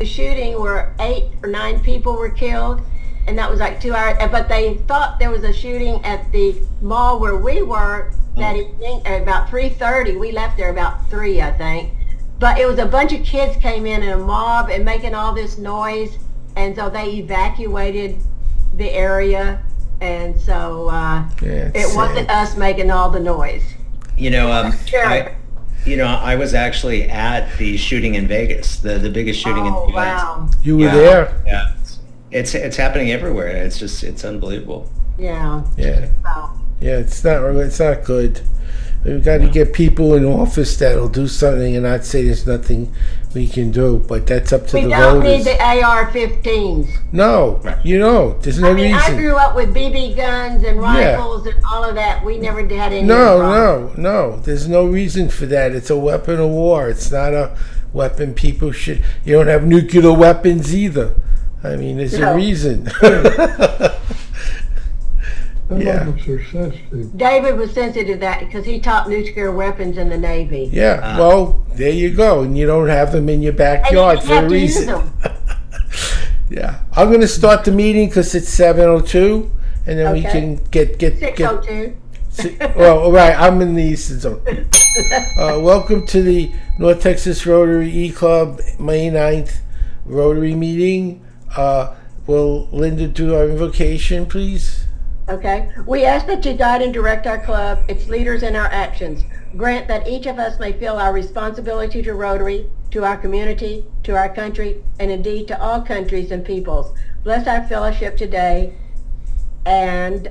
the shooting where 8 or 9 people were killed, and that was like 2 hours. But they thought there was a shooting at the mall where we were that evening at about 3:30. We left there about 3, I think. But it was a bunch of kids came in a mob and making all this noise, and so they evacuated the area, and so it wasn't us making all the noise. I was actually at the shooting in Vegas, the biggest shooting in the U.S. Wow. You were there? Yeah, it's happening everywhere. It's unbelievable. Yeah. Yeah. So, Yeah, it's not good. We've got to get people in office that'll do something and not say there's nothing we can do. But that's up to the we don't voters. need the AR-15s. No, there's no reason. I grew up with BB guns and rifles and all of that. We never had any. No. There's no reason for that. It's a weapon of war. It's not a weapon people should. You don't have nuclear weapons either. I mean, there's a reason. Yeah. David was sensitive to that because he taught nuclear weapons in the Navy. Yeah, well, there you go. And you don't have them in your backyard for a reason. Yeah. I'm going to start the meeting because it's 7:02, and then we can get 6:02. Well, all right, I'm in the Eastern Zone. Welcome to the North Texas Rotary E-Club May 9th Rotary meeting. Will Linda do our invocation, please? Okay. We ask that you guide and direct our club, its leaders, and our actions. Grant that each of us may feel our responsibility to Rotary, to our community, to our country, and indeed to all countries and peoples. Bless our fellowship today, and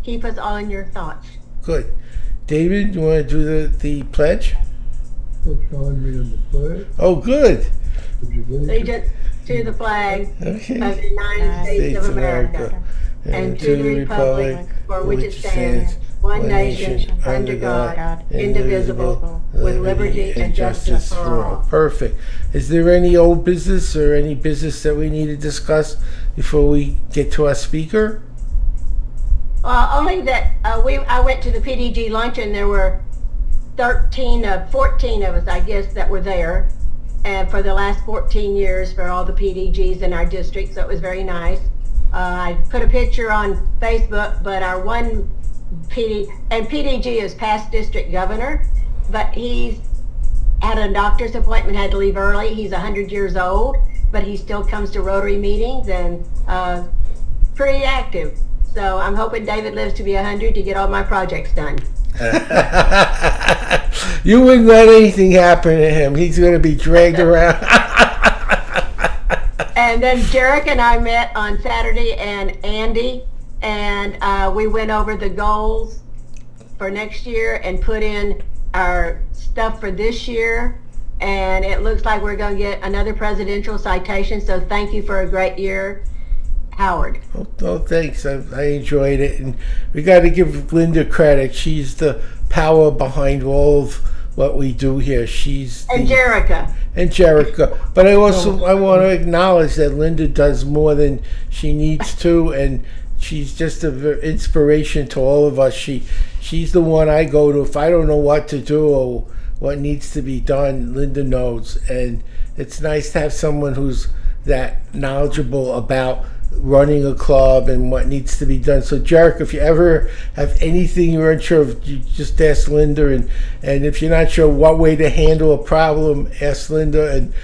keep us all in your thoughts. Good. David, you want to do the pledge? Join me in the pledge. Oh, good. Allegiance to the flag of the United States of America, and to the republic for which it stands, one nation, under God, indivisible, with liberty and justice for all. Perfect. Is there any old business or any business that we need to discuss before we get to our speaker? Only that I went to the PDG luncheon. There were 14 of us, I guess, that were there, and for the last 14 years for all the PDGs in our district, so it was very nice. I put a picture on Facebook, but our one PDG is past district governor, but he's had a doctor's appointment, had to leave early. He's 100 years old, but he still comes to Rotary meetings and pretty active. So I'm hoping David lives to be 100 to get all my projects done. You wouldn't let anything happen to him. He's going to be dragged around. And then Jarek and I met on Saturday, and Andy, and we went over the goals for next year and put in our stuff for this year. And it looks like we're going to get another presidential citation. So thank you for a great year, Howard. Oh, thanks. I enjoyed it. And we got to give Linda credit. She's the power behind all of what we do here. And Jerica. But I want to acknowledge that Linda does more than she needs to, and she's just an inspiration to all of us. She's the one I go to if I don't know what to do or what needs to be done. Linda knows, and it's nice to have someone who's that knowledgeable about running a club and what needs to be done. So Jarek, if you ever have anything you're unsure of, you just ask Linda, and if you're not sure what way to handle a problem, ask Linda, and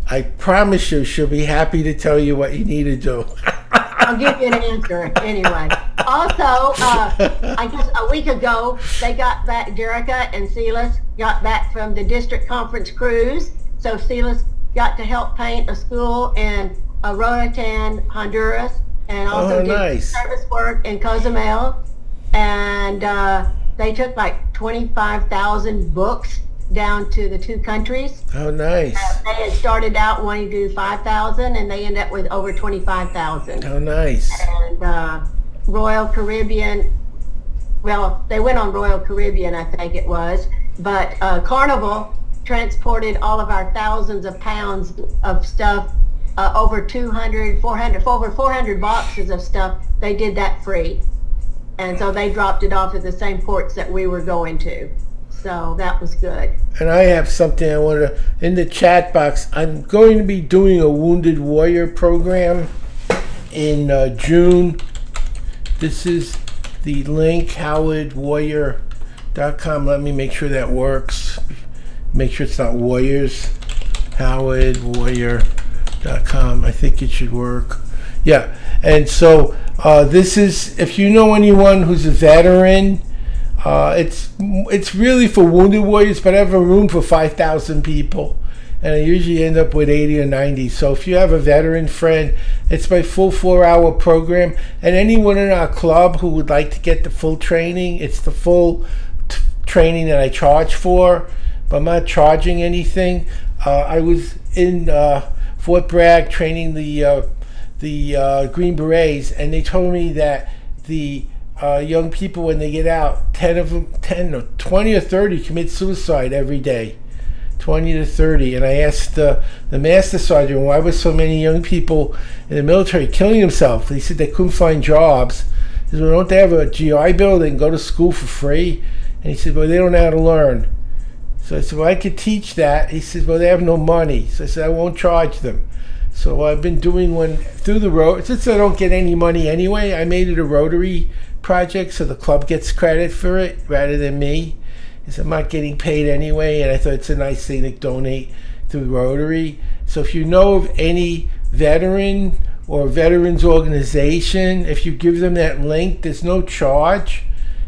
I promise you she'll be happy to tell you what you need to do. I'll give you an answer anyway. Also, I guess a week ago, they got back, Jerica and Silas got back from the district conference cruise. So Silas got to help paint a school in Roatan, Honduras, and also did service work in Cozumel. And they took like 25,000 books down to the 2 countries. Oh, nice. They had started out wanting to do 5,000, and they ended up with over 25,000. Oh, nice. And Royal Caribbean, well, they went on Royal Caribbean, I think it was, but Carnival transported all of our thousands of pounds of stuff, over 400 boxes of stuff. They did that free. And so they dropped it off at the same ports that we were going to. So that was good. And I have something I want to, in the chat box, I'm going to be doing a Wounded Warrior program in June. This is the link, howardwarrior.com. Let me make sure that works. Make sure it's not warriors. howardwarrior.com. I think it should work. Yeah. And so this is, if you know anyone who's a veteran, it's really for wounded warriors, but I have a room for 5,000 people, and I usually end up with 80 or 90. So if you have a veteran friend, it's my full 4-hour program. And anyone in our club who would like to get the full training, it's the full training that I charge for, but I'm not charging anything. I was in Fort Bragg training the Green Berets, and they told me that the young people, when they get out, 10 or 20 or 30 commit suicide every day. 20 to 30. And I asked the master sergeant, why were so many young people in the military killing themselves? He said they couldn't find jobs. He said, well, don't they have a GI Bill? They can go to school for free. And he said, well, they don't know how to learn. So I said, well, I could teach that. He said, well, they have no money. So I said, I won't charge them. So I've been doing one through the road. Since I don't get any money anyway, I made it a Rotary project, so the club gets credit for it rather than me. Because I'm not getting paid anyway, and I thought it's a nice thing to donate through Rotary. So if you know of any veteran or veterans organization, if you give them that link, there's no charge.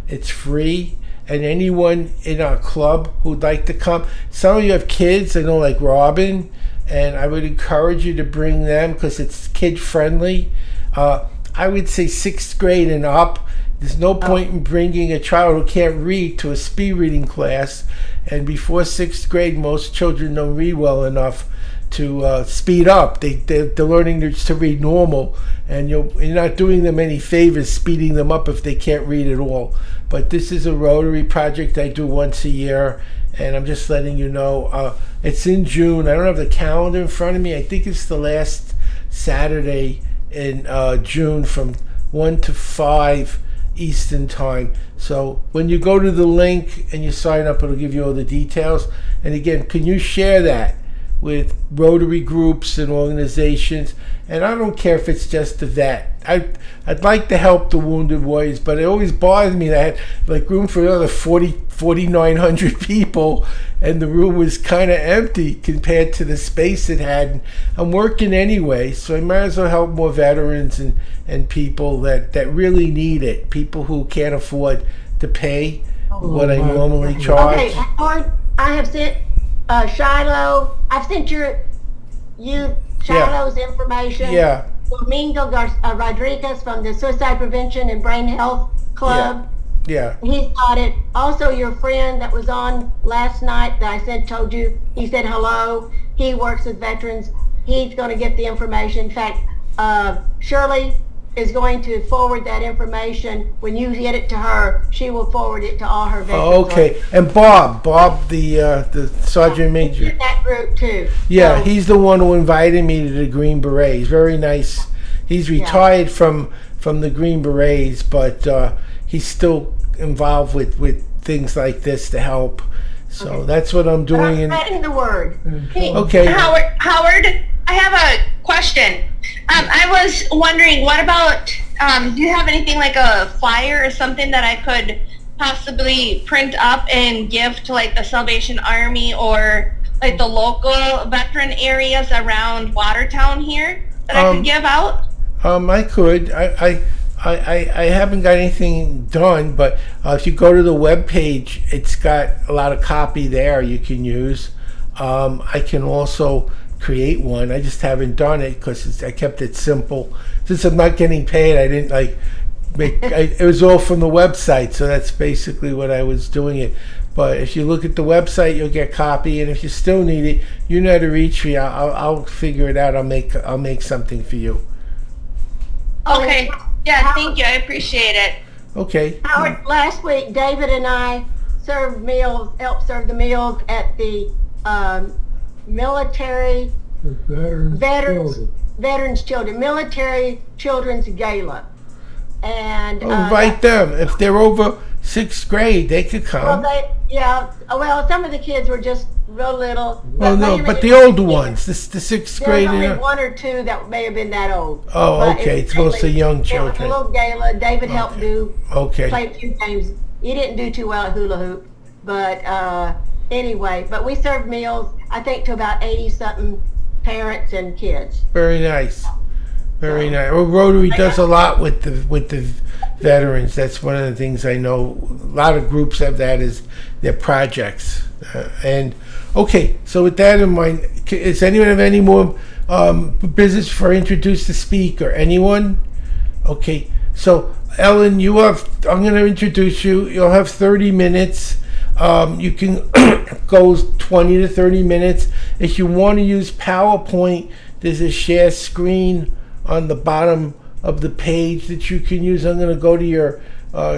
It's free. And anyone in our club who'd like to come, some of you have kids, I know, like Robin, and I would encourage you to bring them because it's kid friendly. I would say 6th grade and up. There's no point in bringing a child who can't read to a speed reading class, and before 6th grade, most children don't read well enough to speed up. They're learning to read normal, and you're not doing them any favors speeding them up if they can't read at all. But this is a Rotary project I do once a year, and I'm just letting you know. It's in June. I don't have the calendar in front of me. I think it's the last Saturday in June from 1 to 5 Eastern time. So when you go to the link and you sign up, it'll give you all the details. And again, can you share that with Rotary groups and organizations? And I don't care if it's just the vet. I'd like to help the wounded warriors, but it always bothers me that I had like room for another 4,900 people, and the room was kind of empty compared to the space it had. I'm working anyway, so I might as well help more veterans and people that really need it, people who can't afford to pay what I normally charge. Okay, Howard, I have sent Shiloh. I've sent Shiloh's information. Yeah. Domingo Rodriguez from the Suicide Prevention and Brain Health Club. Yeah. He's got it. Also, your friend that was on last night that I told you, he said hello. He works with veterans. He's going to get the information. In fact, Shirley is going to forward that information. When you get it to her, she will forward it to all her veterans. Oh, okay. And Bob, the Sergeant Major. He's in that group too. Yeah, So, he's the one who invited me to the Green Berets. Very nice. He's retired from the Green Berets, but he's still involved with things like this to help. So Okay. that's what I'm but doing. I'm spreading the word. Hey, Okay. Howard, I have a question. I was wondering, what about, do you have anything like a flyer or something that I could possibly print up and give to like the Salvation Army or like the local veteran areas around Watertown here that I could give out? I could. I haven't got anything done, but if you go to the web page, it's got a lot of copy there you can use. I can also create one. I just haven't done it because I kept it simple. Since I'm not getting paid, I didn't it was all from the website, so that's basically what I was doing it. But if you look at the website, you'll get copy, and if you still need it, you know how to reach me. I'll figure it out. I'll make something for you. Okay. Yeah, thank you. I appreciate it. Okay. Howard, last week, David and I helped serve the meals at the military the veterans children, military children's gala. And Invite them. If they're over 6th grade. They could Well, come. well, some of the kids were just real little. Oh no, mainly but the was- older ones, the 6th There's only grade. one or two that may have been that old. Oh, But okay. was It's mostly mainly- young It was a children. little gala. David helped Okay. play a few games. He didn't do too well at hula hoop, but anyway. But we served meals, I think, to about 80-something parents and kids. Very nice. Very nice. Well, Rotary does a lot with the veterans. That's one of the things I know. A lot of groups have that as their projects. And okay, so with that in mind, does anyone have any more business for introduce the speaker? Anyone? Okay, so Ellen, I'm going to introduce you. You'll have 30 minutes. You can go 20 to 30 minutes. If you want to use PowerPoint, there's a share screen on the bottom of the page that you can use. I'm going to go to your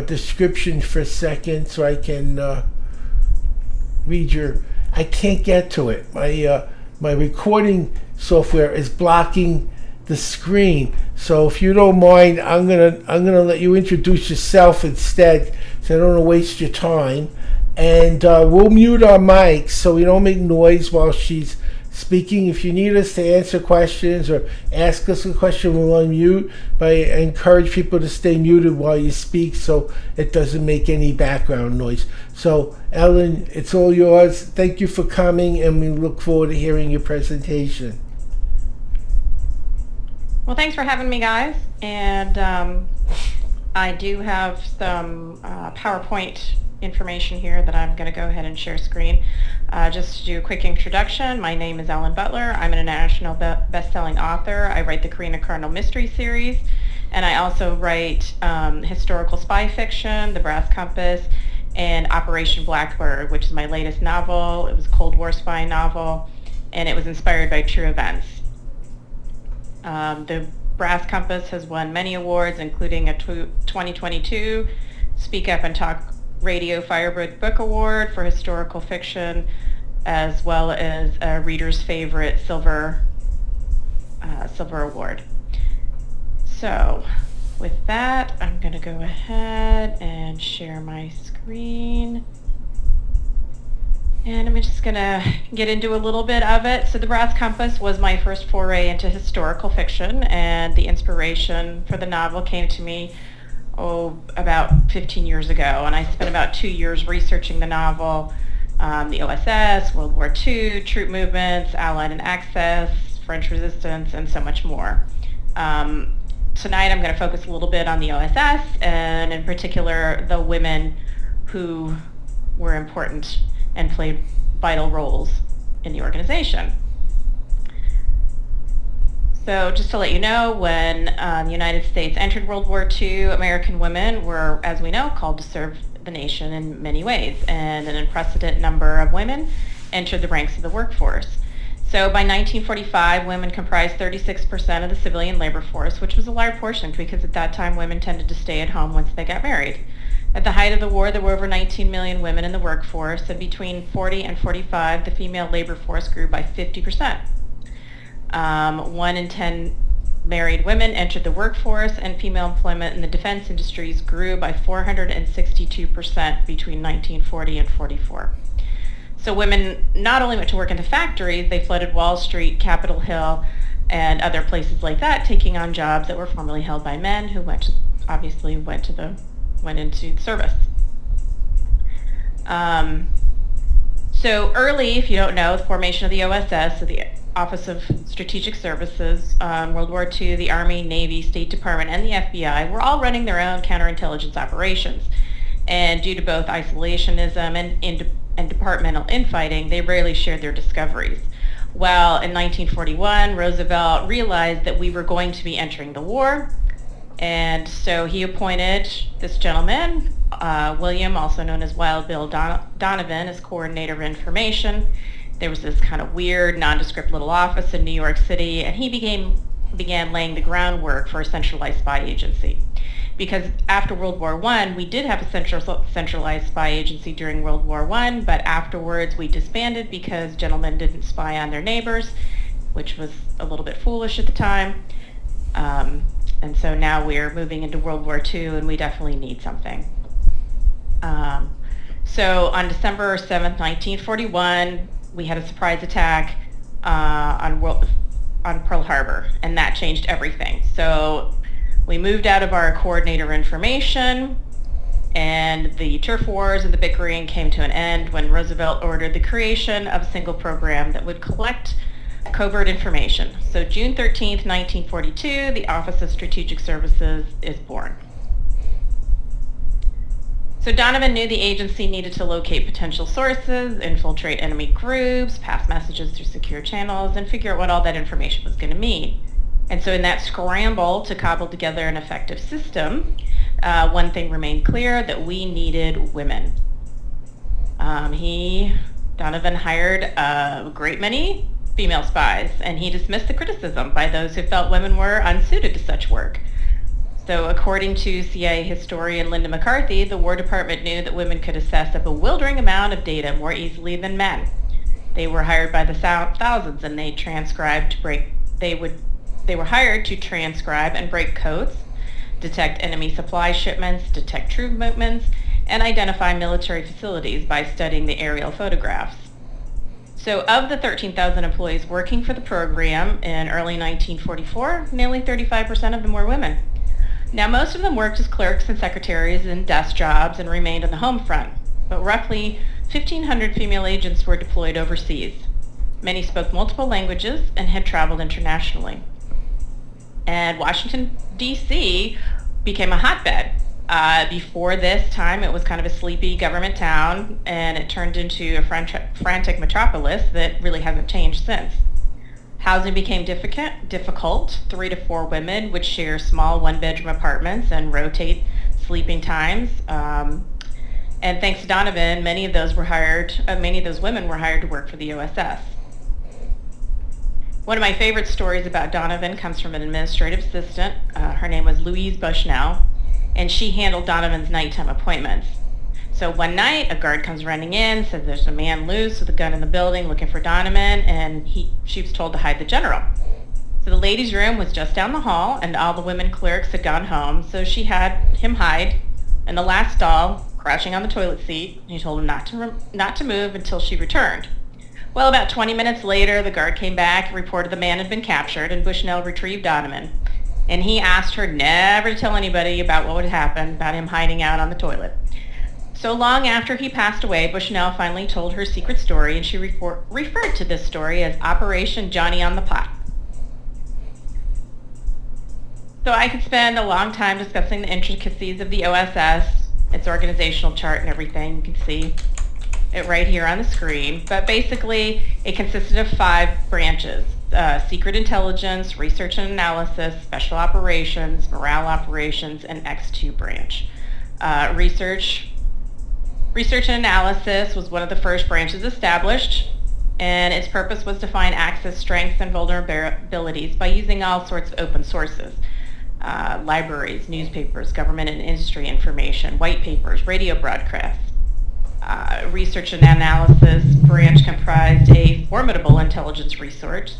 description for a second so I can read your. I can't get to it. My recording software is blocking the screen. So if you don't mind, I'm gonna let you introduce yourself instead, so I don't want to waste your time. And we'll mute our mics so we don't make noise while she's speaking. If you need us to answer questions or ask us a question, we'll unmute. But I encourage people to stay muted while you speak so it doesn't make any background noise. So, Ellen, it's all yours. Thank you for coming, and we look forward to hearing your presentation. Well, thanks for having me, guys. And I do have some PowerPoint information here that I'm going to go ahead and share screen. Just to do a quick introduction, my name is Ellen Butler. I'm an international best-selling author. I write the Karina Cardinal Mystery Series, and I also write historical spy fiction, The Brass Compass, and Operation Blackbird, which is my latest novel. It was a Cold War spy novel, and it was inspired by true events. The Brass Compass has won many awards, including a 2022 Speak Up and Talk Radio Firebird Book Award for historical fiction, as well as a Reader's Favorite Silver Award. So with that, I'm going to go ahead and share my screen. And I'm just going to get into a little bit of it. So The Brass Compass was my first foray into historical fiction, and the inspiration for the novel came to me about 15 years ago. And I spent about 2 years researching the novel, the OSS, World War II, troop movements, Allied and Axis, French resistance, and so much more. Tonight I'm going to focus a little bit on the OSS, and in particular the women who were important and played vital roles in the organization. So just to let you know, when the United States entered World War II, American women were, as we know, called to serve the nation in many ways, and an unprecedented number of women entered the ranks of the workforce. So by 1945, women comprised 36% of the civilian labor force, which was a large portion because at that time women tended to stay at home once they got married. At the height of the war, there were over 19 million women in the workforce, and between 40 and 45, the female labor force grew by 50%. 1 in 10 married women entered the workforce, and female employment in the defense industries grew by 462% between 1940 and 44. So women not only went to work in the factories, they flooded Wall Street, Capitol Hill, and other places like that, taking on jobs that were formerly held by men who went into service. So early, if you don't know, the formation of the OSS, so the Office of Strategic Services, World War II, the Army, Navy, State Department, and the FBI were all running their own counterintelligence operations. And due to both isolationism and departmental infighting, they rarely shared their discoveries. Well, in 1941, Roosevelt realized that we were going to be entering the war, and so he appointed this gentleman, William, also known as Wild Bill Donovan, as coordinator of information. There was this kind of weird, nondescript little office in New York City, and he began laying the groundwork for a centralized spy agency. Because after World War I, we did have a centralized spy agency during World War I, but afterwards we disbanded because gentlemen didn't spy on their neighbors, which was a little bit foolish at the time. And so now we're moving into World War II, and we definitely need something. So on December 7th, 1941, we had a surprise attack on Pearl Harbor, and that changed everything. So we moved out of our coordinator information, and the turf wars and the bickering came to an end when Roosevelt ordered the creation of a single program that would collect covert information. So June 13th, 1942, the Office of Strategic Services is born. So Donovan knew the agency needed to locate potential sources, infiltrate enemy groups, pass messages through secure channels, and figure out what all that information was going to mean. And so in that scramble to cobble together an effective system, one thing remained clear, that we needed women. Donovan hired a great many female spies, and he dismissed the criticism by those who felt women were unsuited to such work. So according to CIA historian Linda McCarthy, the War Department knew that women could assess a bewildering amount of data more easily than men. They were hired by the thousands, and they were hired to transcribe and break codes, detect enemy supply shipments, detect troop movements, and identify military facilities by studying the aerial photographs. So of the 13,000 employees working for the program in early 1944, nearly 35% of them were women. Now, most of them worked as clerks and secretaries in desk jobs and remained on the home front, but roughly 1,500 female agents were deployed overseas. Many spoke multiple languages and had traveled internationally. And Washington, D.C. became a hotbed. Before this time, it was kind of a sleepy government town, and it turned into a frantic metropolis that really hasn't changed since. Housing became difficult. 3 to 4 women would share small one-bedroom apartments and rotate sleeping times. And thanks to Donovan, many of those women were hired to work for the OSS. One of my favorite stories about Donovan comes from an administrative assistant. Her name was Louise Bushnell, and she handled Donovan's nighttime appointments. So one night, a guard comes running in, says there's a man loose with a gun in the building looking for Donovan, and she was told to hide the general. So the ladies' room was just down the hall, and all the women clerks had gone home, so she had him hide in the last stall, crouching on the toilet seat, and he told him not to move until she returned. Well, about 20 minutes later, the guard came back and reported the man had been captured, and Bushnell retrieved Donovan. And he asked her never to tell anybody about what would happen, about him hiding out on the toilet. So long after he passed away, Bushnell finally told her secret story, and she referred to this story as Operation Johnny on the Pot. So I could spend a long time discussing the intricacies of the OSS, its organizational chart and everything. You can see it right here on the screen. But basically, it consisted of 5 branches. Secret intelligence, research and analysis, special operations, morale operations, and X2 branch. Research and analysis was one of the first branches established, and its purpose was to find access strengths and vulnerabilities by using all sorts of open sources. Libraries, newspapers, government and industry information, white papers, radio broadcasts. Research and analysis branch comprised a formidable intelligence resource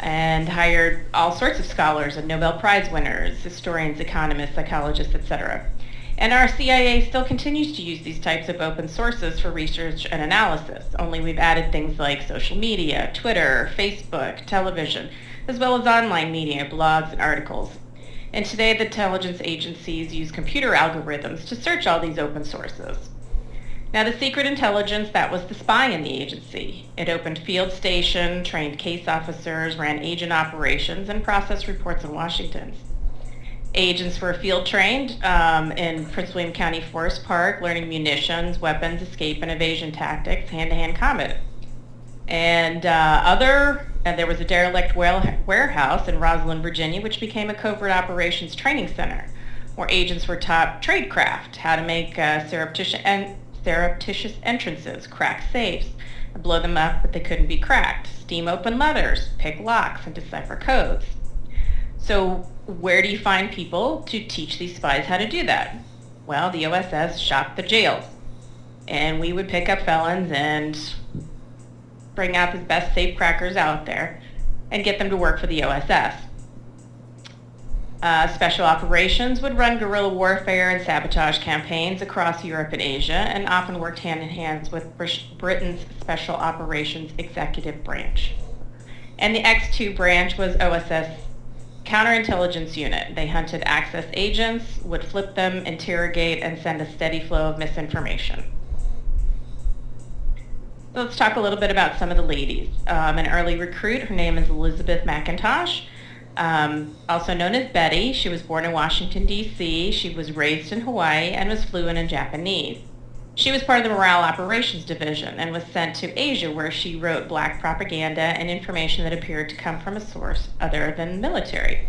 and hired all sorts of scholars and Nobel Prize winners, historians, economists, psychologists, etc. And our CIA still continues to use these types of open sources for research and analysis, only we've added things like social media, Twitter, Facebook, television, as well as online media, blogs, and articles. And today the intelligence agencies use computer algorithms to search all these open sources. Now, the secret intelligence, that was the spy in the agency. It opened field station, trained case officers, ran agent operations, and processed reports in Washington. Agents were field trained in Prince William County Forest Park, learning munitions, weapons, escape and evasion tactics, hand-to-hand combat. And there was a derelict warehouse in Rosalind, Virginia, which became a covert operations training center, where agents were taught tradecraft, how to make surreptitious entrances, crack safes, and blow them up but they couldn't be cracked, steam open letters, pick locks, and decipher codes. So where do you find people to teach these spies how to do that? Well, the OSS shopped the jails, and we would pick up felons and bring out the best safe crackers out there and get them to work for the OSS. Special operations would run guerrilla warfare and sabotage campaigns across Europe and Asia, and often worked hand in hand with Britain's Special Operations Executive Branch. And the X2 branch was OSS Counterintelligence Unit. They hunted Axis agents, would flip them, interrogate, and send a steady flow of misinformation. So let's talk a little bit about some of the ladies. An early recruit, her name is Elizabeth McIntosh, also known as Betty. She was born in Washington, D.C. She was raised in Hawaii and was fluent in Japanese. She was part of the Morale Operations Division and was sent to Asia, where she wrote black propaganda and information that appeared to come from a source other than military.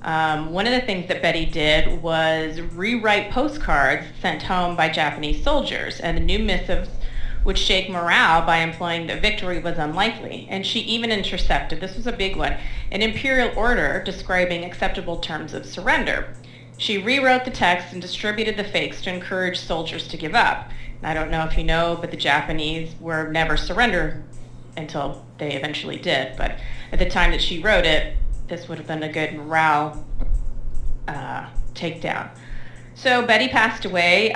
One of the things that Betty did was rewrite postcards sent home by Japanese soldiers, and the new missives would shake morale by implying that victory was unlikely. And she even intercepted, this was a big one, an imperial order describing acceptable terms of surrender. She rewrote the text and distributed the fakes to encourage soldiers to give up. And I don't know if you know, but the Japanese were never surrender until they eventually did. But at the time that she wrote it, this would have been a good morale takedown. So Betty passed away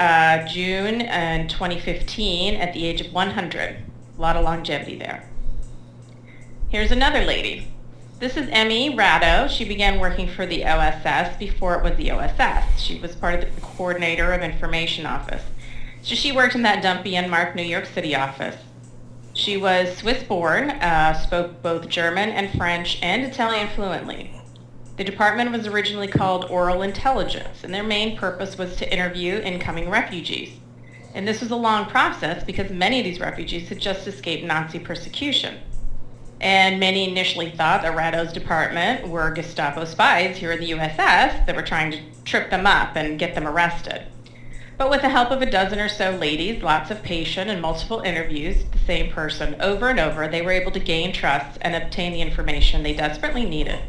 June in 2015 at the age of 100. A lot of longevity there. Here's another lady. This is Emmy Ratto. She began working for the OSS before it was the OSS. She was part of the coordinator of information office. So she worked in that dumpy unmarked New York City office. She was Swiss-born, spoke both German and French and Italian fluently. The department was originally called Oral Intelligence, and their main purpose was to interview incoming refugees. And this was a long process because many of these refugees had just escaped Nazi persecution. And many initially thought that Ratto's department were Gestapo spies here in the USS that were trying to trip them up and get them arrested. But with the help of a dozen or so ladies, lots of patience, and multiple interviews with the same person over and over, they were able to gain trust and obtain the information they desperately needed.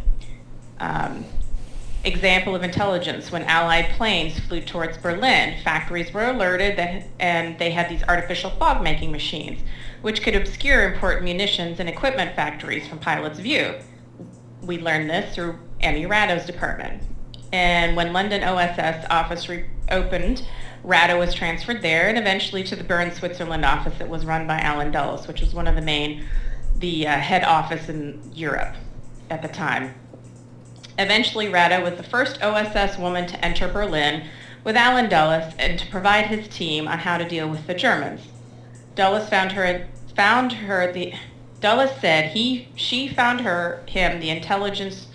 Example of intelligence: when Allied planes flew towards Berlin, factories were alerted and they had these artificial fog-making machines, which could obscure important munitions and equipment factories from pilots' view. We learned this through Emmy Ratto's department. And when London OSS office reopened, Ratto was transferred there and eventually to the Bern, Switzerland office that was run by Alan Dulles, which was one of the head office in Europe at the time. Eventually, Ratto was the first OSS woman to enter Berlin with Alan Dulles and to provide his team on how to deal with the Germans. Dulles Dulles said she found him the intelligence,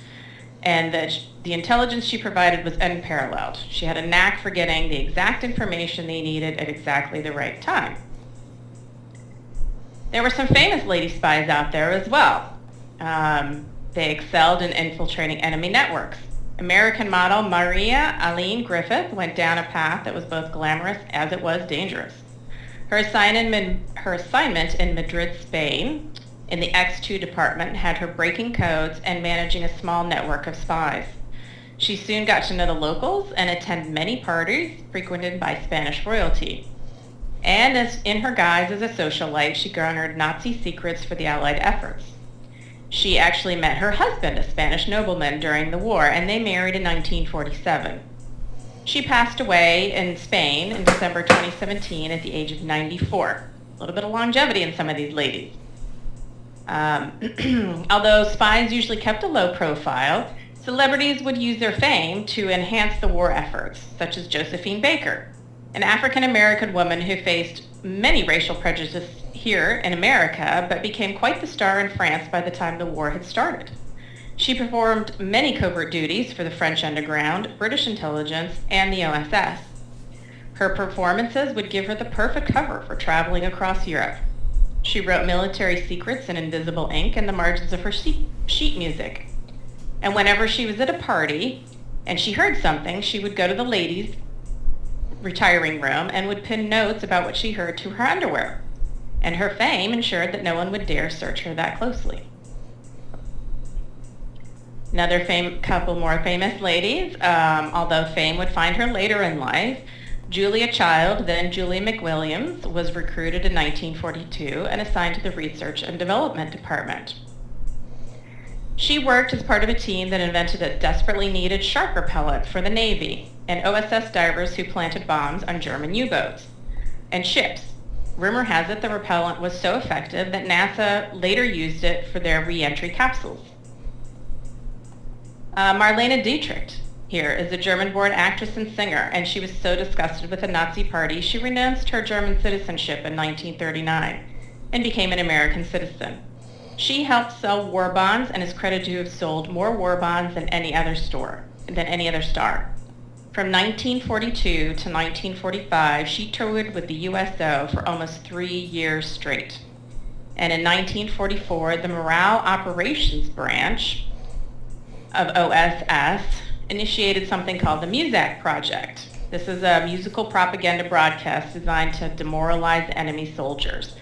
and that the intelligence she provided was unparalleled. She had a knack for getting the exact information they needed at exactly the right time. There were some famous lady spies out there as well. They excelled in infiltrating enemy networks. American model Maria Aline Griffith went down a path that was both glamorous as it was dangerous. Her assignment in Madrid, Spain, in the X2 department, had her breaking codes and managing a small network of spies. She soon got to know the locals and attend many parties frequented by Spanish royalty. And as in her guise as a socialite, she garnered Nazi secrets for the Allied efforts. She actually met her husband, a Spanish nobleman, during the war, and they married in 1947. She passed away in Spain in December 2017 at the age of 94. A little bit of longevity in some of these ladies. Although spies usually kept a low profile, celebrities would use their fame to enhance the war efforts, such as Josephine Baker, an African-American woman who faced many racial prejudices here in America, but became quite the star in France by the time the war had started. She performed many covert duties for the French underground, British intelligence, and the OSS. Her performances would give her the perfect cover for traveling across Europe. She wrote military secrets in invisible ink in the margins of her sheet music. And whenever she was at a party and she heard something, she would go to the ladies' retiring room and would pin notes about what she heard to her underwear. And her fame ensured that no one would dare search her that closely. Another couple more famous ladies, although fame would find her later in life. Julia Child, then Julia McWilliams, was recruited in 1942 and assigned to the Research and Development Department. She worked as part of a team that invented a desperately needed shark repellent for the Navy and OSS divers who planted bombs on German U-boats and ships. Rumor has it the repellent was so effective that NASA later used it for their re-entry capsules. Marlene Dietrich here is a German-born actress and singer, and she was so disgusted with the Nazi Party she renounced her German citizenship in 1939 and became an American citizen. She helped sell war bonds and is credited to have sold more war bonds than any other star. From 1942 to 1945, she toured with the USO for almost 3 years straight. And in 1944, the Morale Operations Branch of OSS initiated something called the MUSAC Project. This is a musical propaganda broadcast designed to demoralize enemy soldiers.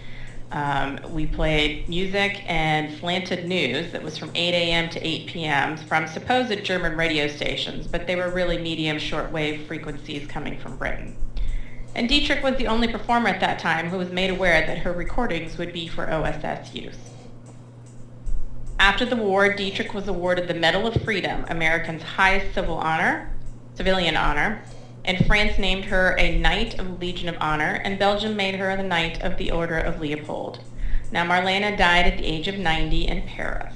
We played music and slanted news that was from 8 a.m. to 8 p.m. from supposed German radio stations, but they were really medium shortwave frequencies coming from Britain. And Dietrich was the only performer at that time who was made aware that her recordings would be for OSS use. After the war, Dietrich was awarded the Medal of Freedom, America's highest civilian honor, and France named her a Knight of the Legion of Honor, and Belgium made her the Knight of the Order of Leopold. Now, Marlene died at the age of 90 in Paris.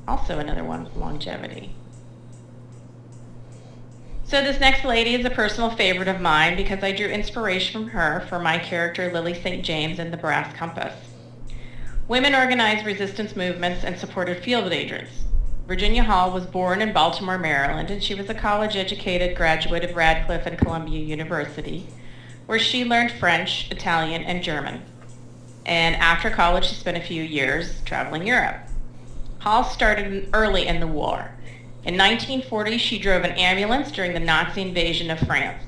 Also another one with longevity. So this next lady is a personal favorite of mine because I drew inspiration from her for my character Lily St. James in The Brass Compass. Women organized resistance movements and supported field agents. Virginia Hall was born in Baltimore, Maryland, and she was a college-educated graduate of Radcliffe and Columbia University, where she learned French, Italian, and German. And after college, she spent a few years traveling Europe. Hall started early in the war. In 1940, she drove an ambulance during the Nazi invasion of France.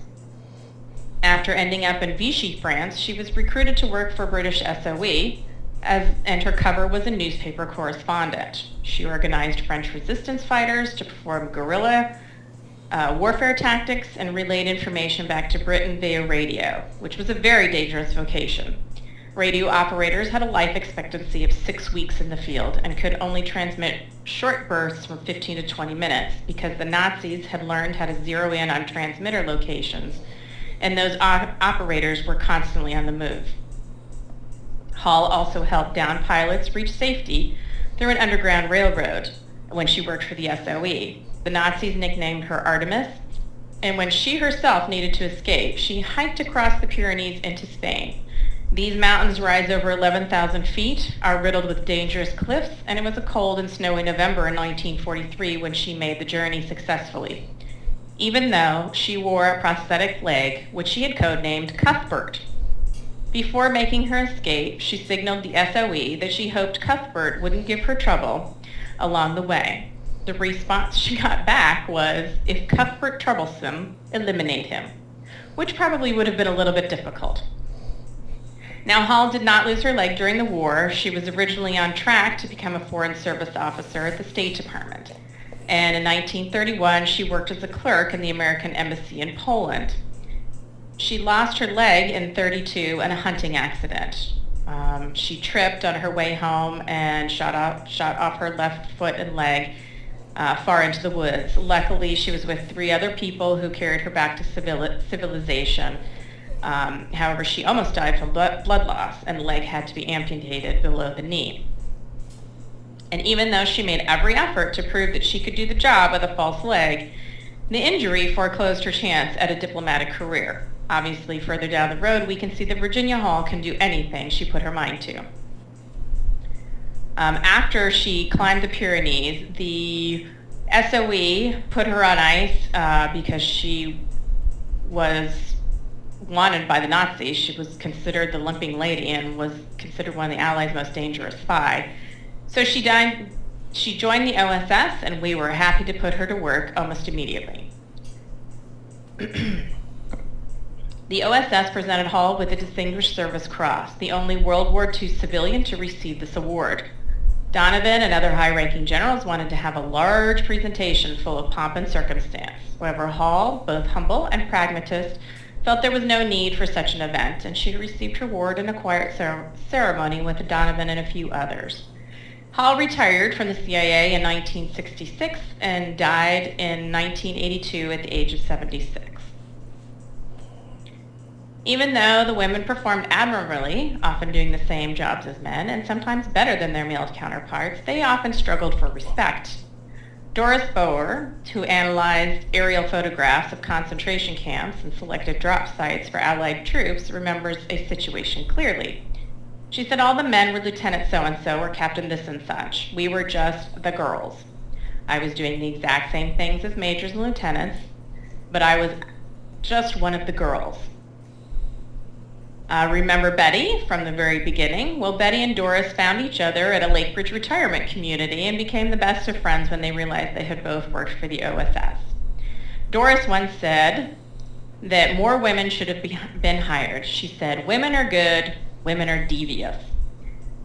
After ending up in Vichy, France, she was recruited to work for British SOE, and her cover was a newspaper correspondent. She organized French resistance fighters to perform guerrilla warfare tactics and relayed information back to Britain via radio, which was a very dangerous vocation. Radio operators had a life expectancy of 6 weeks in the field and could only transmit short bursts from 15 to 20 minutes because the Nazis had learned how to zero in on transmitter locations, and those operators were constantly on the move. Hall also helped downed pilots reach safety through an underground railroad when she worked for the SOE. The Nazis nicknamed her Artemis, and when she herself needed to escape, she hiked across the Pyrenees into Spain. These mountains rise over 11,000 feet, are riddled with dangerous cliffs, and it was a cold and snowy November in 1943 when she made the journey successfully, even though she wore a prosthetic leg, which she had codenamed Cuthbert. Before making her escape, she signaled the SOE that she hoped Cuthbert wouldn't give her trouble along the way. The response she got back was, "If Cuthbert troublesome, eliminate him," which probably would have been a little bit difficult. Now, Hall did not lose her leg during the war. She was originally on track to become a Foreign Service officer at the State Department. And in 1931, she worked as a clerk in the American Embassy in Poland. She lost her leg in 1932 in a hunting accident. She tripped on her way home and shot off her left foot and leg far into the woods. Luckily, she was with 3 other people who carried her back to civilization. However, she almost died from blood loss, and the leg had to be amputated below the knee. And even though she made every effort to prove that she could do the job with a false leg, the injury foreclosed her chance at a diplomatic career. Obviously, further down the road, we can see that Virginia Hall can do anything she put her mind to. After she climbed the Pyrenees, the SOE put her on ice because she was wanted by the Nazis. She was considered the limping lady and was considered one of the Allies' most dangerous spy. So she joined the OSS, and we were happy to put her to work almost immediately. The OSS presented Hall with the Distinguished Service Cross, the only World War II civilian to receive this award. Donovan and other high-ranking generals wanted to have a large presentation full of pomp and circumstance. However, Hall, both humble and pragmatist, felt there was no need for such an event, and she received her award in a quiet ceremony with Donovan and a few others. Hall retired from the CIA in 1966 and died in 1982 at the age of 76. Even though the women performed admirably, often doing the same jobs as men, and sometimes better than their male counterparts, they often struggled for respect. Doris Boer, who analyzed aerial photographs of concentration camps and selected drop sites for Allied troops, remembers a situation clearly. She said all the men were Lieutenant so-and-so or Captain this and such. We were just the girls. I was doing the exact same things as majors and lieutenants, but I was just one of the girls. Remember Betty from the very beginning? Well, Betty and Doris found each other at a Lakebridge retirement community and became the best of friends when they realized they had both worked for the OSS. Doris once said that more women should have been hired. She said, "Women are good, women are devious."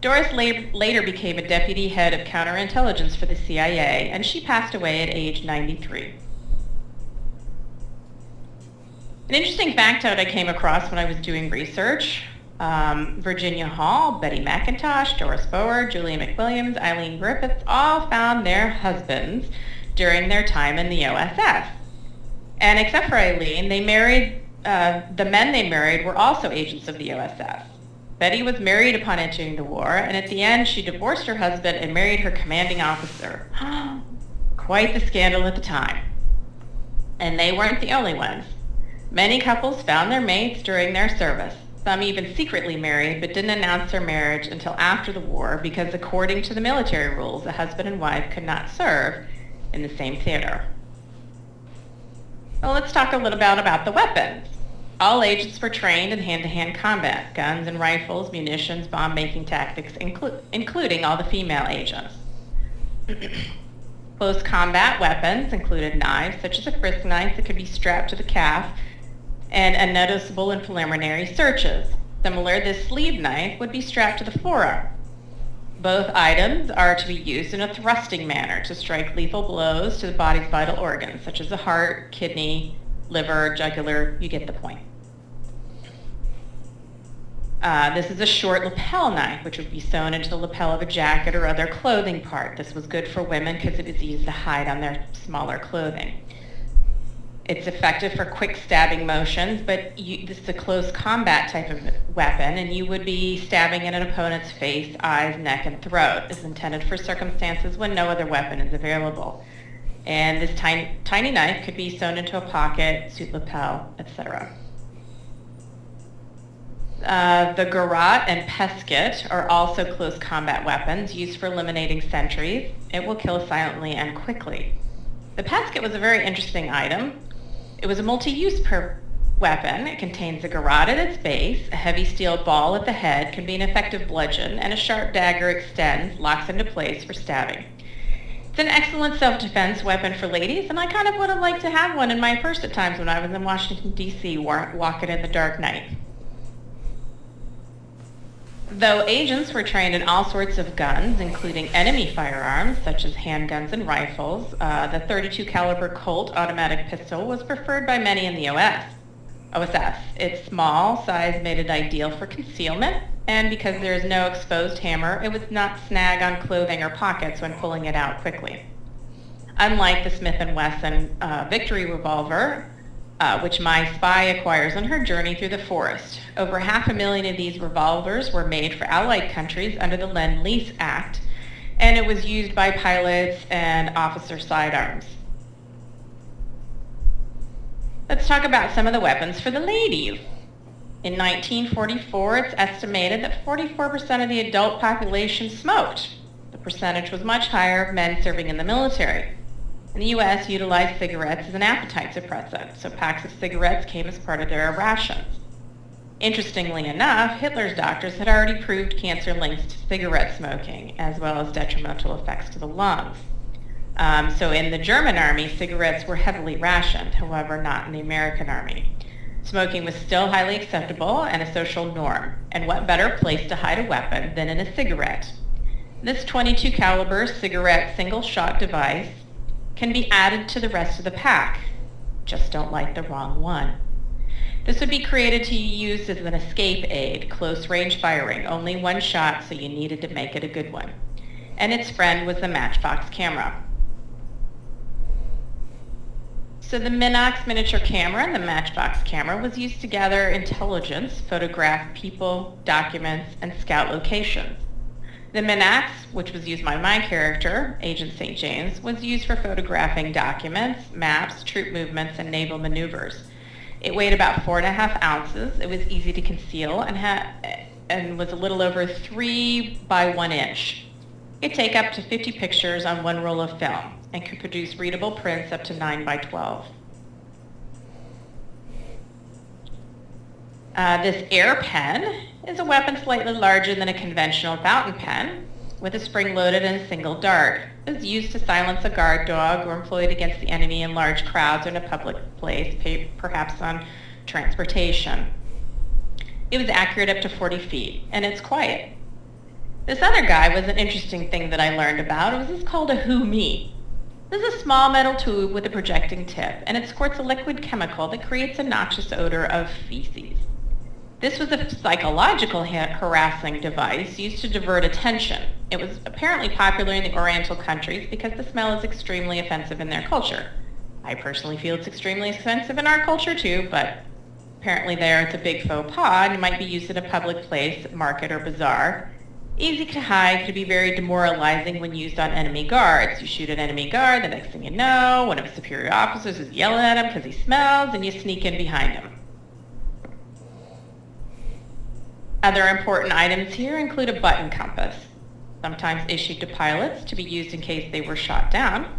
Doris later became a deputy head of counterintelligence for the CIA, and she passed away at age 93. An interesting factoid I came across when I was doing research, Virginia Hall, Betty McIntosh, Doris Boer, Julia McWilliams, Eileen Griffiths all found their husbands during their time in the OSS. And except for Eileen, they married, the men they married were also agents of the OSS. Betty was married upon entering the war, and at the end she divorced her husband and married her commanding officer. Quite the scandal at the time. And they weren't the only ones. Many couples found their mates during their service. Some even secretly married but didn't announce their marriage until after the war because according to the military rules, a husband and wife could not serve in the same theater. Well, let's talk a little bit about the weapons. All agents were trained in hand-to-hand combat, guns and rifles, munitions, bomb-making tactics, including all the female agents. Close combat weapons included knives, such as a frisk knife that could be strapped to the calf, and unnoticeable in preliminary searches. Similar, this sleeve knife would be strapped to the forearm. Both items are to be used in a thrusting manner to strike lethal blows to the body's vital organs, such as the heart, kidney, liver, jugular. You get the point. This is a short lapel knife, which would be sewn into the lapel of a jacket or other clothing part. This was good for women because it was easy to hide on their smaller clothing. It's effective for quick stabbing motions, but this is a close combat type of weapon, and you would be stabbing at an opponent's face, eyes, neck, and throat. It's intended for circumstances when no other weapon is available. And this tiny knife could be sewn into a pocket, suit lapel, etc. The garrote and pesket are also close combat weapons used for eliminating sentries. It will kill silently and quickly. The pesket was a very interesting item. It was a multi-use weapon. It contains a garrote at its base, a heavy steel ball at the head, can be an effective bludgeon, and a sharp dagger extends, locks into place for stabbing. It's an excellent self-defense weapon for ladies, and I kind of would have liked to have one in my purse at times when I was in Washington, D.C., walking in the dark night. Though agents were trained in all sorts of guns, including enemy firearms, such as handguns and rifles, the .32 caliber Colt automatic pistol was preferred by many in the OSS. Its small size made it ideal for concealment, and because there is no exposed hammer, it would not snag on clothing or pockets when pulling it out quickly. Unlike the Smith & Wesson Victory revolver, which my spy acquires on her journey through the forest. Over 500,000 of these revolvers were made for Allied countries under the Lend-Lease Act, and it was used by pilots and officer sidearms. Let's talk about some of the weapons for the ladies. In 1944, it's estimated that 44% of the adult population smoked. The percentage was much higher of men serving in the military. And the U.S. utilized cigarettes as an appetite suppressant, so packs of cigarettes came as part of their rations. Interestingly enough, Hitler's doctors had already proved cancer links to cigarette smoking, as well as detrimental effects to the lungs. So in the German army, cigarettes were heavily rationed, however, not in the American army. Smoking was still highly acceptable and a social norm, and what better place to hide a weapon than in a cigarette? This .22 caliber cigarette single-shot device can be added to the rest of the pack. Just don't light the wrong one. This would be created to be used as an escape aid, close range firing, only one shot, so you needed to make it a good one. and its friend was the Matchbox camera. So the Minox miniature camera and the Matchbox camera was used to gather intelligence, photograph people, documents, and scout locations. The Minox, which was used by my character, Agent St. James, was used for photographing documents, maps, troop movements, and naval maneuvers. It weighed about 4.5 ounces. It was easy to conceal and was a little over 3 by 1 inch. It could take up to 50 pictures on one roll of film and could produce readable prints up to 9 by 12. This air pen is a weapon slightly larger than a conventional fountain pen, with a spring-loaded and a single dart. It was used to silence a guard dog or employed against the enemy in large crowds or in a public place, perhaps on transportation. It was accurate up to 40 feet, and it's quiet. This other guy was an interesting thing that I learned about. It was called a Who Me. This is a small metal tube with a projecting tip, and it squirts a liquid chemical that creates a noxious odor of feces. This was a psychological harassing device used to divert attention. It was apparently popular in the Oriental countries because the smell is extremely offensive in their culture. I personally feel it's extremely offensive in our culture too, but apparently there it's a big faux pas and it might be used in a public place, market, or bazaar. Easy to hide, could be very demoralizing when used on enemy guards. You shoot an enemy guard, the next thing you know, one of his superior officers is yelling at him because he smells, and you sneak in behind him. Other important items here include a button compass, sometimes issued to pilots to be used in case they were shot down.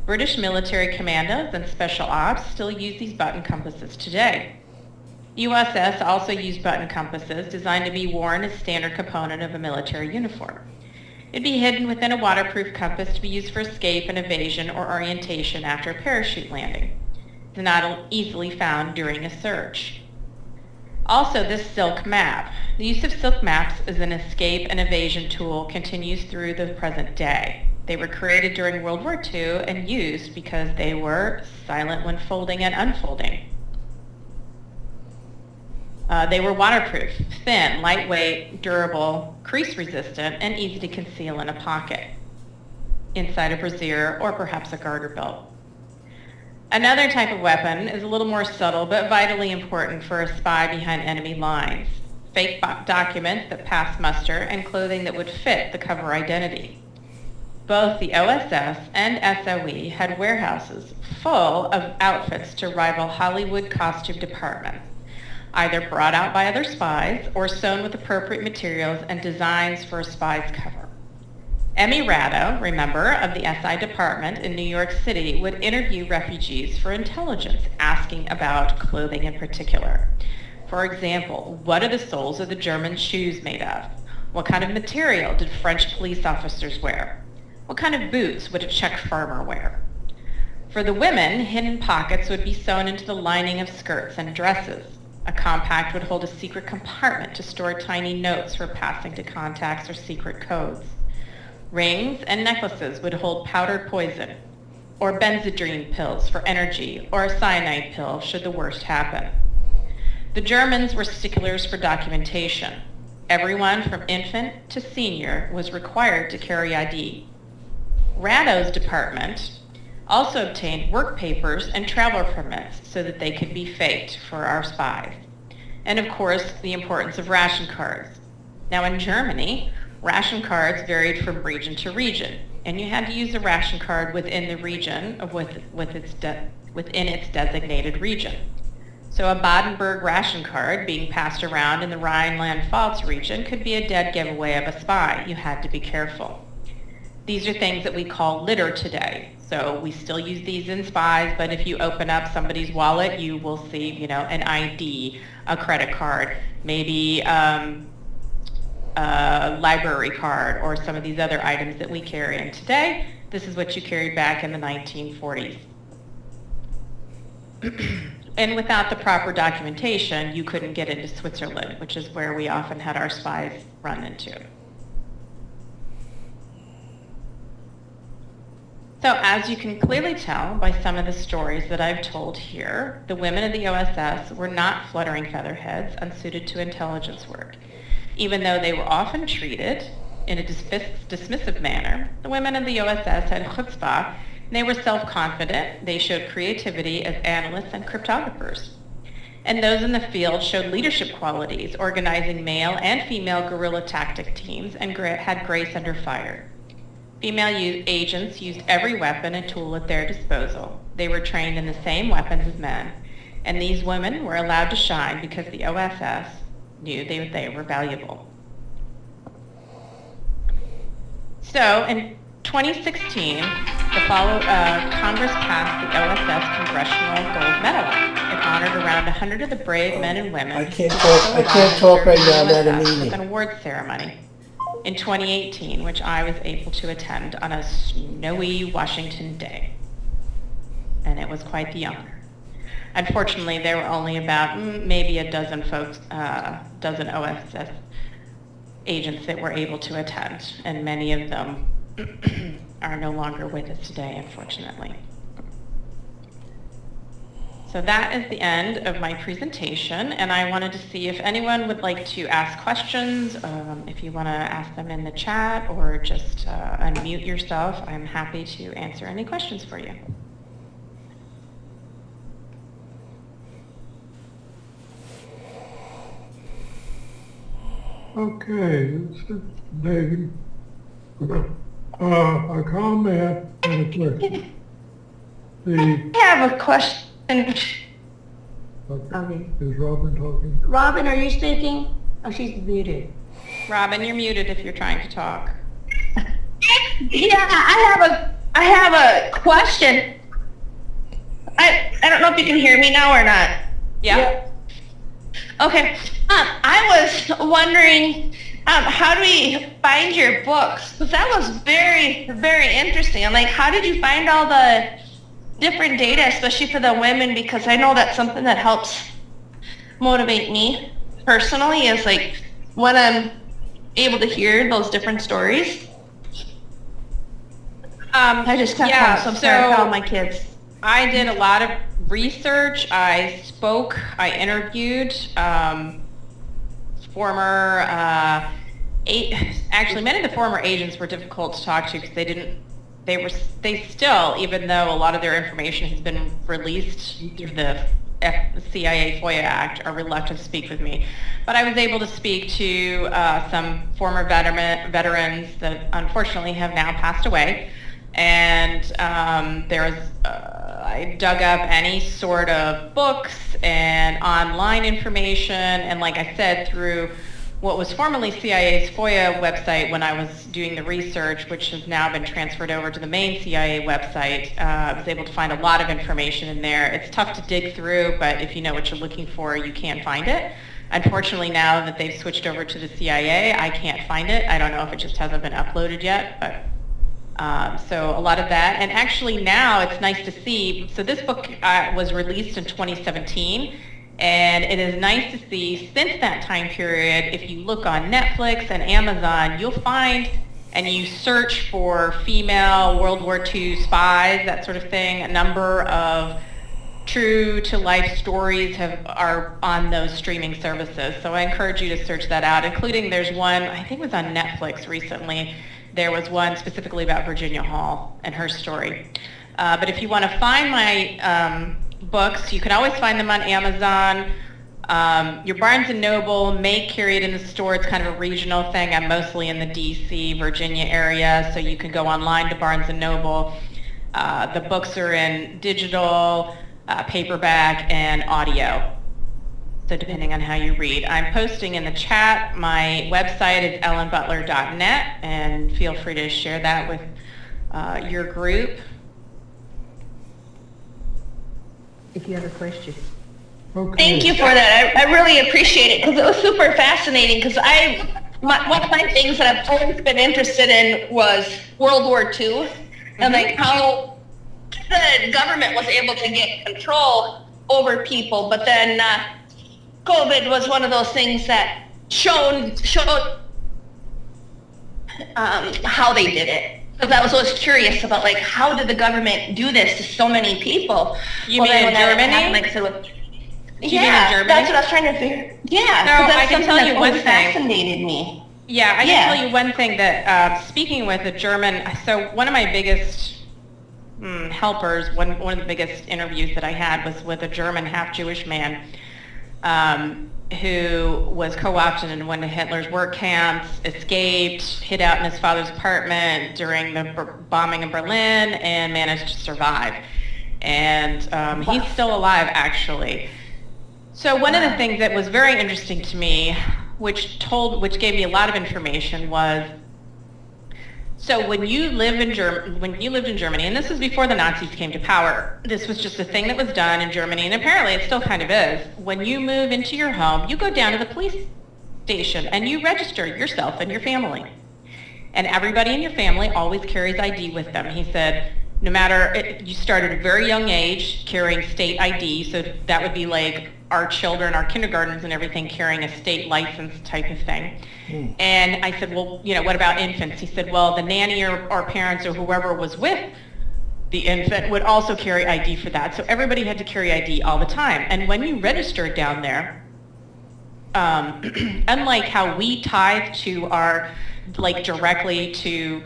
British military commandos and special ops still use these button compasses today. USS also used button compasses designed to be worn as standard component of a military uniform. It'd be hidden within a waterproof compass to be used for escape and evasion or orientation after a parachute landing. It's not easily found during a search. Also, this silk map. The use of silk maps as an escape and evasion tool continues through the present day. They were created during World War II and used because they were silent when folding and unfolding. They were waterproof, thin, lightweight, durable, crease-resistant, and easy to conceal in a pocket, inside a brassiere, or perhaps a garter belt. Another type of weapon is a little more subtle but vitally important for a spy behind enemy lines. Fake documents that pass muster and clothing that would fit the cover identity. Both the OSS and SOE had warehouses full of outfits to rival Hollywood costume departments, either brought out by other spies or sewn with appropriate materials and designs for a spy's cover. Emmy Ratto, remember, of the SI department in New York City, would interview refugees for intelligence, asking about clothing in particular. For example, what are the soles of the German shoes made of? What kind of material did French police officers wear? What kind of boots would a Czech farmer wear? For the women, hidden pockets would be sewn into the lining of skirts and dresses. A compact would hold a secret compartment to store tiny notes for passing to contacts or secret codes. Rings and necklaces would hold powdered poison, or benzodrine pills for energy, or a cyanide pill should the worst happen. The Germans were sticklers for documentation. Everyone from infant to senior was required to carry ID. Ratto's department also obtained work papers and travel permits so that they could be faked for our spies. And of course, the importance of ration cards. Now in Germany, ration cards varied from region to region, and you had to use a ration card within the region within its designated region. So a Baden-Württemberg ration card being passed around in the Rhineland-Pfalz region could be a dead giveaway of a spy. You had to be careful. These are things that we call litter today. So we still use these in spies, but if you open up somebody's wallet, you will see, an ID, a credit card, maybe a library card, or some of these other items that we carry in today. This is what you carried back in the 1940s. And without the proper documentation, you couldn't get into Switzerland, which is where we often had our spies run into. So as you can clearly tell by some of the stories that I've told here, the women of the OSS were not fluttering featherheads unsuited to intelligence work, even though they were often treated in a dismissive manner. The women in the OSS had chutzpah, and they were self-confident. They showed creativity as analysts and cryptographers. And those in the field showed leadership qualities, organizing male and female guerrilla tactic teams, and had grace under fire. Female agents used every weapon and tool at their disposal. They were trained in the same weapons as men, and these women were allowed to shine because the OSS knew they were valuable. So in 2016, Congress passed the OSS Congressional Gold Medal Act. It honored around 100 of the brave men and women. I can't talk right now. I'm at a meeting. With an award ceremony in 2018, which I was able to attend on a snowy Washington day. And it was quite the honor. Unfortunately, there were only about maybe a dozen OSS agents that were able to attend, and many of them are no longer with us today, unfortunately. So that is the end of my presentation, and I wanted to see if anyone would like to ask questions. If you want to ask them in the chat or just unmute yourself, I'm happy to answer any questions for you. Okay, this is David. A comment and a question. I have a question. Okay. Is Robin talking? Robin, are you speaking? Oh, she's muted. Robin, you're muted if you're trying to talk. Yeah, I have a question. I don't know if you can hear me now or not. Yeah. Okay. I was wondering, how do we find your books? Because that was very, very interesting. I'm like, how did you find all the different data, especially for the women? Because I know that's something that helps motivate me personally, is like when I'm able to hear those different stories. I just got home, so I'm sorry about all my kids. I did a lot of research. I spoke. I interviewed actually many of the former agents were difficult to talk to because they still, even though a lot of their information has been released through the CIA FOIA Act, are reluctant to speak with me. But I was able to speak to some former veterans that unfortunately have now passed away. And I dug up any sort of books and online information, and like I said, through what was formerly CIA's FOIA website when I was doing the research, which has now been transferred over to the main CIA website, I was able to find a lot of information in there. It's tough to dig through, but if you know what you're looking for, you can find it. Unfortunately, now that they've switched over to the CIA, I can't find it. I don't know if it just hasn't been uploaded yet, but so a lot of that. And actually now it's nice to see, so this book was released in 2017, and it is nice to see since that time period, if you look on Netflix and Amazon, you'll find, and you search for female World War II spies, that sort of thing, a number of true to life stories are on those streaming services. So I encourage you to search that out, including there's one, I think it was on Netflix recently. There was one specifically about Virginia Hall and her story. But if you want to find my books, you can always find them on Amazon. Your Barnes & Noble may carry it in the store. It's kind of a regional thing. I'm mostly in the DC, Virginia area, so you can go online to Barnes & Noble. The books are in digital, paperback, and audio. So depending on how you read. I'm posting in the chat. My website is ellenbutler.net, and feel free to share that with your group. If you have a question. Okay. Thank you for that. I really appreciate it because it was super fascinating. Because one of my things that I've always been interested in was World War II, and like how the government was able to get control over people, but then COVID was one of those things that showed how they did it. Because I was always curious about, like, how did the government do this to so many people? You mean in Germany? Like I said, You mean in Germany? that's what I was trying to figure. Yeah, No, that's I can something tell that you always one thing. fascinated me. Yeah, I Yeah. can tell you one thing that speaking with a German, so one of my biggest helpers, one of the biggest interviews that I had was with a German half-Jewish man who was co-opted into one of Hitler's work camps, escaped, hid out in his father's apartment during the bombing of Berlin, and managed to survive. And he's still alive, actually. So one of the things that was very interesting to me, which gave me a lot of information, was so when you lived in Germany, and this was before the Nazis came to power, this was just a thing that was done in Germany, and apparently it still kind of is. When you move into your home, you go down to the police station and you register yourself and your family. And everybody in your family always carries ID with them. He said, no matter, you start at a very young age carrying state ID, so that would be like our children, our kindergartners and everything carrying a state license type of thing. And I said, well, what about infants? He said, well, the nanny or parents or whoever was with the infant would also carry ID for that. So everybody had to carry ID all the time. And when you registered down there, unlike how we tithe to our, directly to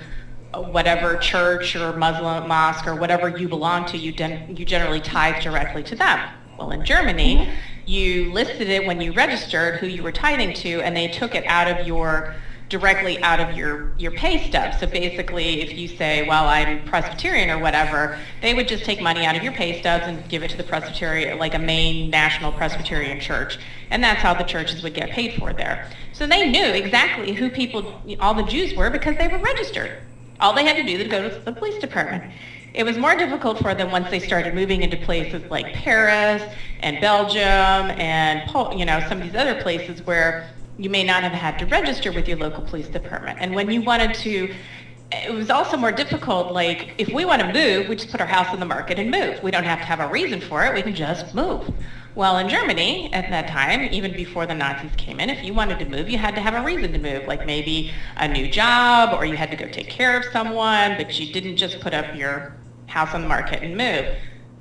whatever church or Muslim mosque or whatever you belong to, you generally tithe directly to them. Well, in Germany, you listed it when you registered who you were tithing to, and they took it directly out of your pay stub. So basically, if you say, well, I'm Presbyterian or whatever, they would just take money out of your pay stubs and give it to the Presbyterian, like a main national Presbyterian church. And that's how the churches would get paid for there. So they knew exactly who all the Jews were because they were registered. All they had to do was go to the police department. It was more difficult for them once they started moving into places like Paris and Belgium and some of these other places where you may not have had to register with your local police department. And when you wanted to, it was also more difficult, like if we want to move, we just put our house on the market and move. We don't have to have a reason for it, we can just move. Well, in Germany at that time, even before the Nazis came in, if you wanted to move, you had to have a reason to move, like maybe a new job or you had to go take care of someone, but you didn't just put up your house on the market and move.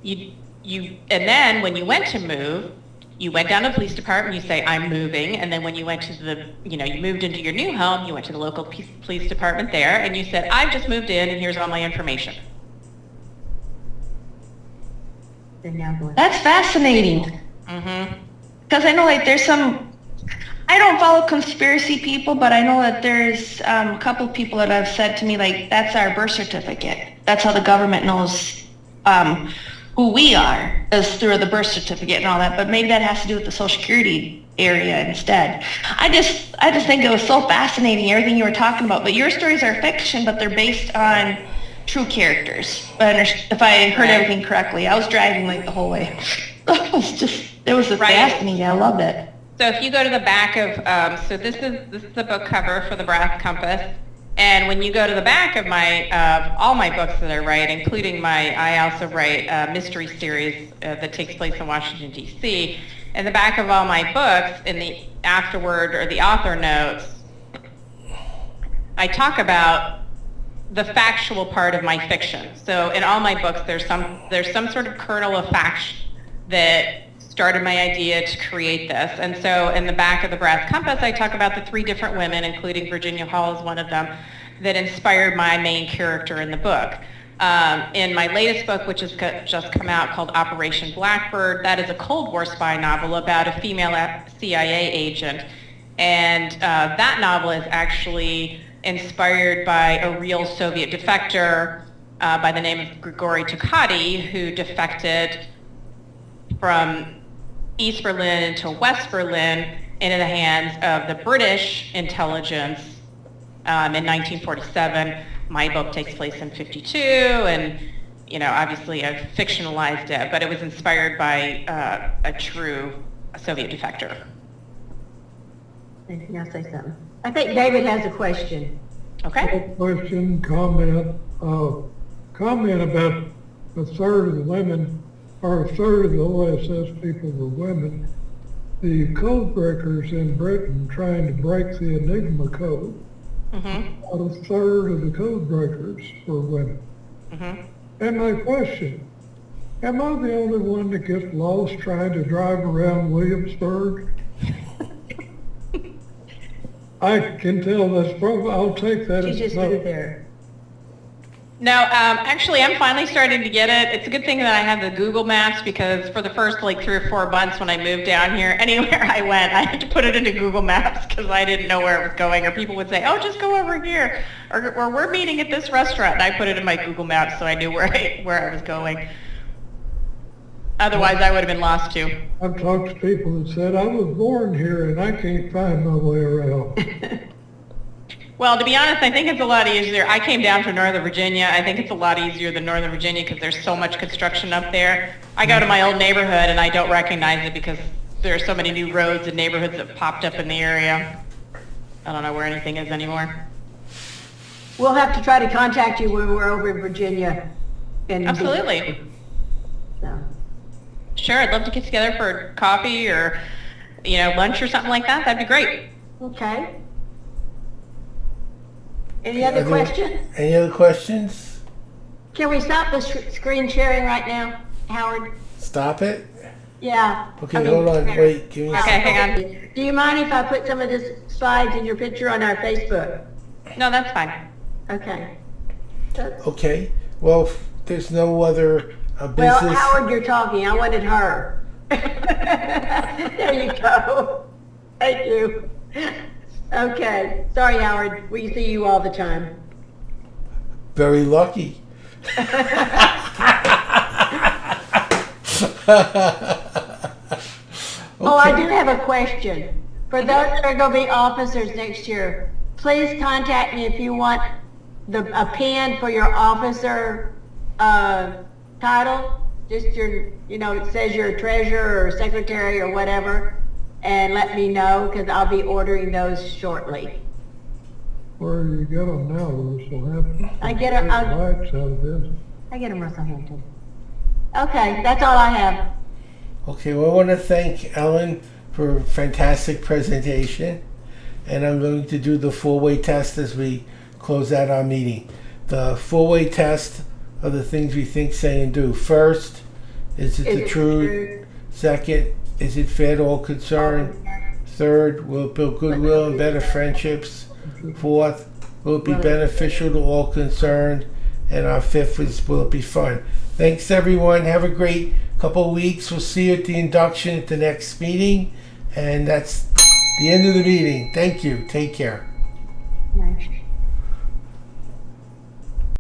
And then when you went to move, you went down to the police department, you say, I'm moving, and then when you went to you moved into your new home, you went to the local police department there, and you said, I've just moved in, and here's all my information. That's fascinating. Because I know there's I don't follow conspiracy people, but I know that there's a couple people that have said to me, that's our birth certificate. That's how the government knows who we are, is through the birth certificate and all that. But maybe that has to do with the Social Security area instead. I just think it was so fascinating, everything you were talking about. But your stories are fiction, but they're based on true characters. If I heard everything correctly. I was driving the whole way. It was fascinating. I loved it. So if you go to the back of, so this is the book cover for the Brass Compass, and when you go to the back of all my books that I write, including I also write a mystery series that takes place in Washington, D.C. In the back of all my books, in the afterword or the author notes, I talk about the factual part of my fiction. So in all my books, there's some sort of kernel of fact that started my idea to create this. And so in the back of the Brass Compass, I talk about the 3 different women, including Virginia Hall is one of them, that inspired my main character in the book. In my latest book, which has just come out, called Operation Blackbird, that is a Cold War spy novel about a female CIA agent. And that novel is actually inspired by a real Soviet defector by the name of Grigory Tukady, who defected from East Berlin into West Berlin into the hands of the British intelligence in 1947. My book takes place in 52, and obviously I've fictionalized it, but it was inspired by a true Soviet defector. Now say something. I think David has a question. Okay. Question, comment about a third of the women, or a third of the OSS people were women. The code breakers in Britain trying to break the Enigma code, about a third of the code breakers were women. And my question, am I the only one that gets lost trying to drive around Williamsburg? I can tell that's probably, I'll take that She as just no. did it there. No, actually, I'm finally starting to get it. It's a good thing that I have the Google Maps because for the first like 3 or 4 months when I moved down here, anywhere I went, I had to put it into Google Maps because I didn't know where it was going. Or people would say, "Oh, just go over here," or "We're meeting at this restaurant," and I put it in my Google Maps so I knew where I was going. Otherwise, I would have been lost too. I've talked to people that said, I was born here and I can't find my way around. Well, to be honest, I think it's a lot easier. I came down from Northern Virginia. I think it's a lot easier than Northern Virginia because there's so much construction up there. I go to my old neighborhood and I don't recognize it because there are so many new roads and neighborhoods that popped up in the area. I don't know where anything is anymore. We'll have to try to contact you when we're over in Virginia. Absolutely. So, Sure, I'd love to get together for coffee or, lunch or something like that. That'd be great. okay. Any other questions? Any other questions? Can we stop the screen sharing right now, Howard? Stop it. Yeah. Okay, hold on. Wait, give me a Okay, second. hang on. Do you mind if I put some of this slides and your picture on our Facebook? No, that's fine. Okay. Okay. Well, if there's no other Well, business. Howard, you're talking. I wanted her. There you go. Thank you. Okay. Sorry, Howard. We see you all the time. Very lucky. Oh, I do have a question. For those that are going to be officers next year, please contact me if you want a pin for your officer title. Just your, it says you're a treasurer or secretary or whatever, and let me know because I'll be ordering those shortly. Where do you get them now, Russell Hampton? I get 'em- Take the lights out of this. I get them, Russell Hampton. Okay, that's all I have. Okay, well, I want to thank Ellen for a fantastic presentation. And I'm going to do the four-way test as we close out our meeting. The four-way test are the things we think, say, and do. First, is it the truth? Second, is it fair to all concerned? Third, will it build goodwill and better friendships? Fourth, will it be beneficial to all concerned? And our fifth is, will it be fun? Thanks, everyone. Have a great couple of weeks. We'll see you at the induction at the next meeting. And that's the end of the meeting. Thank you. Take care. Nice.